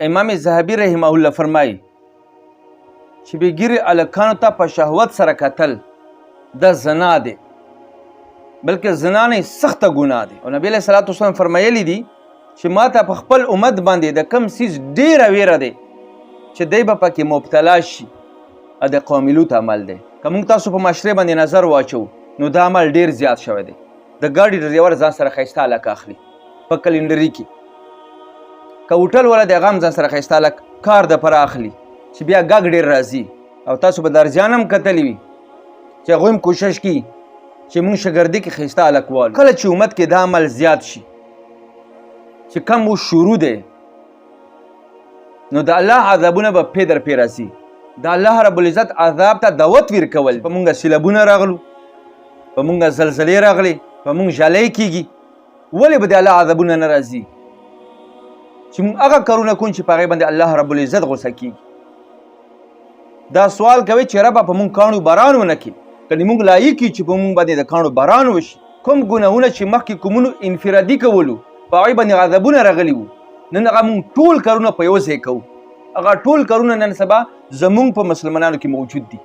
امام ذهبي رحمه الله فرمایي چې بېګیرې هلکانو ته په شهوت سره کتل دا زنا دی، بلکې زنا نه سخته ګناه دی. او نبی علیه صلات وسلام فرمایلی دي چې ما ته په خپل امت باندې د کم څیز ډېره ویره دی چې دی به پکې مبتلا شي، د قوم لوط عمل دی. که موږ تاسو په معاشرې باندې نظر واچو نو دا عمل ډېر زیات شوی دی. د ګاډي ډریور ځان سره ښایسته هلک اخلي په کلنډري کې، که هوټل والا د هغه هم ځان سره ښایسته هلک کار دپاره اخلي چې بیا ګاګ ډېر راځي. او تاسو به درجان هم کتلی وي چې هغوی هم کوشش کوي چې موږ شګردي کې ښایسته هلک والو. کله چې امت کې دا عمل زیات شي چې کم و شروع دی نو د الله عذابونه به پې در پې راځي. د الله رب العزت عذاب ته دعوت ورکول. په مونږ سیلابونه راغلو، په مونږ زلزلې راغلي، په مونږ ژالۍ کېږي، ولې به د الله عذابونه نه راځي چې مونږ هغه کارونه کوو چې په هغې باندې الله رب العزت غوسه کېږي. دا سوال کوي چې ربه په مونږ کاڼو باران ونه کړي، کنې مونږ لایق یو چې په مونږ باندې د کاڼو باران وشي. کوم ګناهونه چې مخکې کومونو انفرادي کولو په هغې باندې عذابونه راغلي وو، نن هغه مونږ ټول کارونه په یو ځای کوو. هغه ټول کارونه نن سبا زمونږ په مسلمانانو کې موجود دي.